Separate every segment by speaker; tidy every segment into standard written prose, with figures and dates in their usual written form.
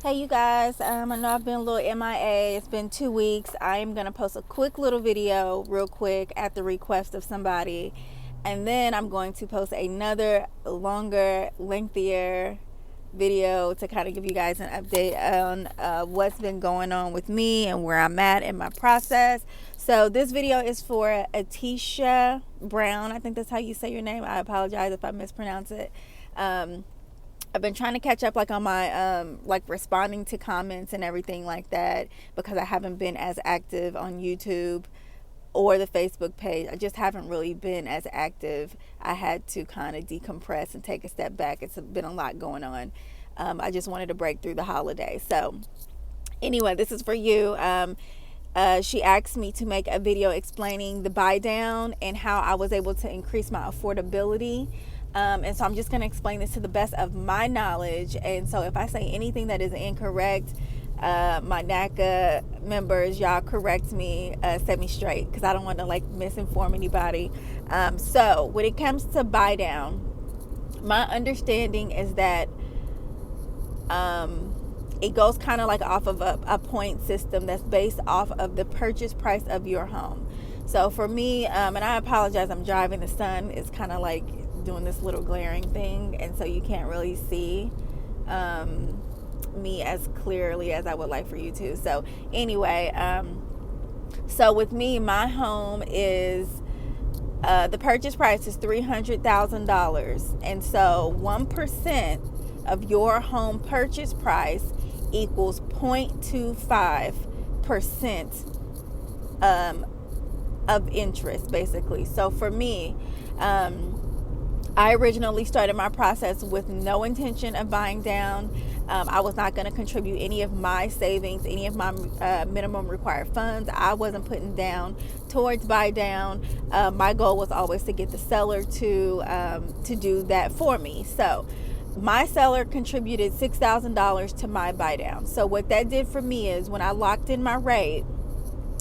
Speaker 1: Hey you guys, I know I've been a little MIA. It's been 2 weeks. I am going to post a quick little video real quick at the request of somebody. And then I'm going to post another longer, lengthier video to kind of give you guys an update on what's been going on with me and where I'm at in my process. So this video is for Atisha Brown. I think that's how you say your name. I apologize if I mispronounce it. I've been trying to catch up on my responding to comments and everything like that, because I haven't been as active on YouTube or the Facebook page. I just haven't really been as active. I had to kind of decompress and take a step back. It's been a lot going on. I just wanted to break through the holiday. So anyway, this is for you. She asked me to make a video explaining the Buydown and how I was able to increase my affordability. And so I'm just going to explain this to the best of my knowledge. And so if I say anything that is incorrect, my NACA members, y'all correct me, set me straight, because I don't want to misinform anybody. So when it comes to Buydown, my understanding is that it goes kind of off of a point system that's based off of the purchase price of your home. So for me, and I apologize, I'm driving. The sun is kind of doing this little glaring thing, and so you can't really see me as clearly as I would like for you to. So anyway, so with me, my home is the purchase price is $300,000, and so 1% of your home purchase price equals 0.25% of interest, basically. So for me, I originally started my process with no intention of buying down. I was not going to contribute any of my savings, any of my minimum required funds. I wasn't putting down towards buy down. My goal was always to get the seller to do that for me. So my seller contributed $6,000 to my buy down. So what that did for me is, when I locked in my rate,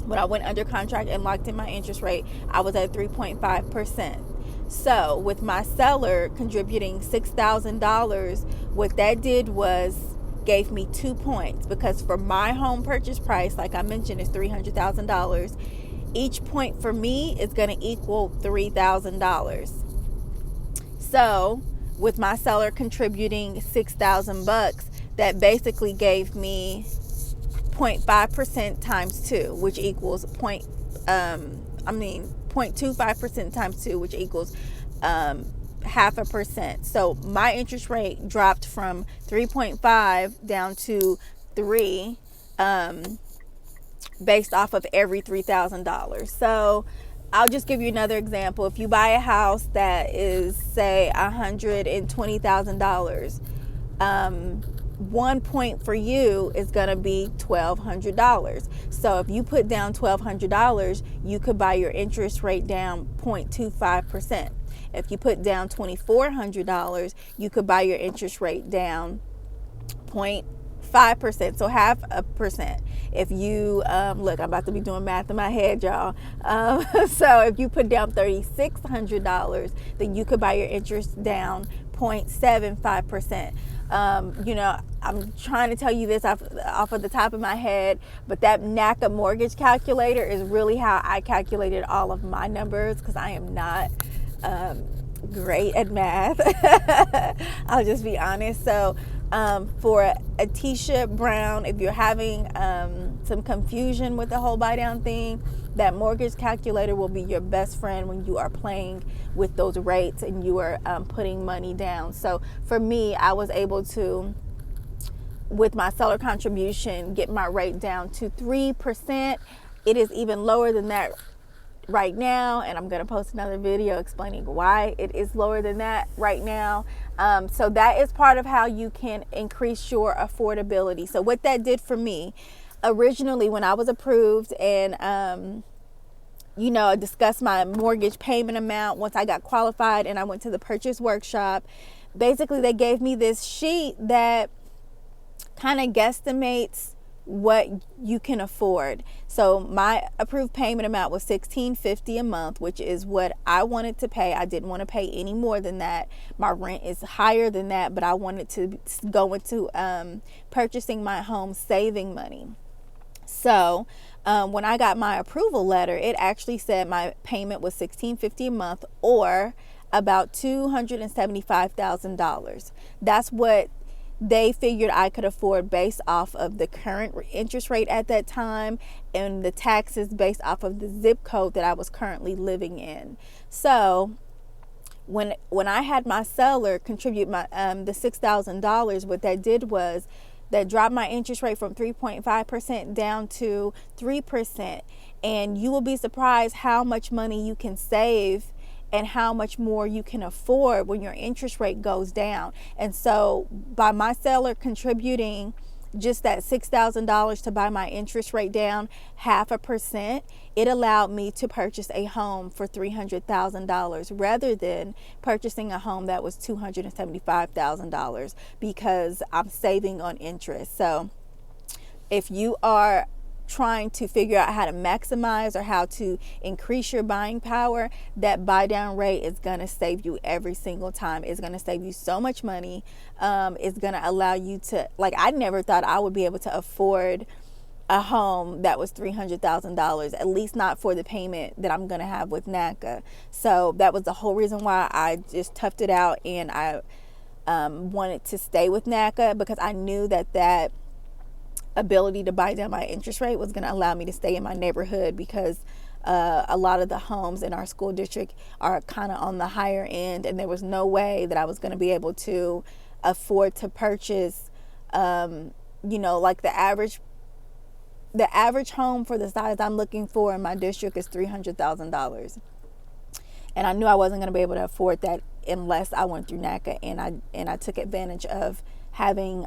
Speaker 1: when I went under contract and locked in my interest rate, I was at 3.5%. So with my seller contributing $6,000, what that did was gave me 2 points, because for my home purchase price, like I mentioned, is $300,000. Each point for me is going to equal $3,000. So with my seller contributing $6,000, that basically gave me 0.5% times 2, which equals 0.25% times 2, which equals 0.5%. So my interest rate dropped from 3.5 down to 3, based off of every $3,000. So I'll just give you another example. If you buy a house that is, say, $120,000, 1 point for you is going to be $1,200. So if you put down $1,200, you could buy your interest rate down 0.25%. If you put down $2,400, you could buy your interest rate down 0.5%, so 0.5%. If you look, I'm about to be doing math in my head, y'all. So if you put down $3,600, then you could buy your interest down 0.75%. I'm trying to tell you this off of the top of my head, but that NACA mortgage calculator is really how I calculated all of my numbers, because I am not great at math. I'll just be honest. So for Atisha Brown, if you're having some confusion with the whole buy down thing, that mortgage calculator will be your best friend when you are playing with those rates and you are putting money down. So for me, I was able to, with my seller contribution, get my rate down to 3%. It is even lower than that right now, and I'm going to post another video explaining why it is lower than that right now. So that is part of how you can increase your affordability. So what that did for me, originally when I was approved and discussed my mortgage payment amount, once I got qualified and I went to the purchase workshop, basically they gave me this sheet that kind of guesstimates what you can afford. So my approved payment amount was $16.50 a month, which is what I wanted to pay. I didn't want to pay any more than that. My rent is higher than that, but I wanted to go into purchasing my home, saving money. So when I got my approval letter, it actually said my payment was $16.50 a month, or about $275,000. That's what they figured I could afford based off of the current interest rate at that time and the taxes based off of the zip code that I was currently living in. So when I had my seller contribute my the $6,000, what that did was that dropped my interest rate from 3.5% down to 3%. And you will be surprised how much money you can save and how much more you can afford when your interest rate goes down. And so by my seller contributing just that $6,000 to buy my interest rate down 0.5%, it allowed me to purchase a home for $300,000 rather than purchasing a home that was $275,000, because I'm saving on interest. So if you are trying to figure out how to maximize or how to increase your buying power, that buy down rate is going to save you every single time. It's going to save you so much money. It's going to allow you to, like, I never thought I would be able to afford a home that was $300,000, at least not for the payment that I'm going to have with NACA. So that was the whole reason why I just toughed it out, and I wanted to stay with NACA, because I knew that ability to buy down my interest rate was going to allow me to stay in my neighborhood, because a lot of the homes in our school district are kind of on the higher end, and there was no way that I was going to be able to afford to purchase like the average home for the size I'm looking for in my district is $300,000. And I knew I wasn't going to be able to afford that unless I went through NACA, and I took advantage of having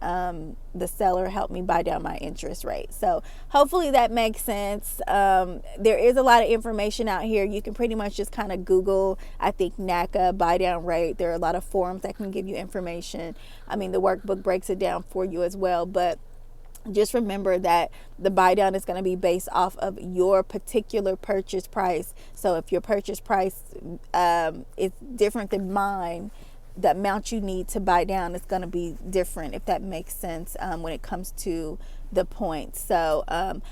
Speaker 1: the seller help me buy down my interest rate. So hopefully that makes sense. There is a lot of information out here. You can pretty much just kind of Google, I think, NACA buy down rate. There are a lot of forums that can give you information. I mean, the workbook breaks it down for you as well, but just remember that the buy down is going to be based off of your particular purchase price. So if your purchase price is different than mine, the amount you need to buy down is going to be different, if that makes sense, when it comes to the points. So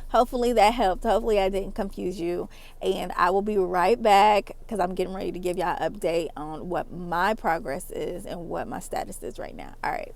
Speaker 1: hopefully that helped. Hopefully I didn't confuse you, and I will be right back, because I'm getting ready to give y'all an update on what my progress is and what my status is right now. All right.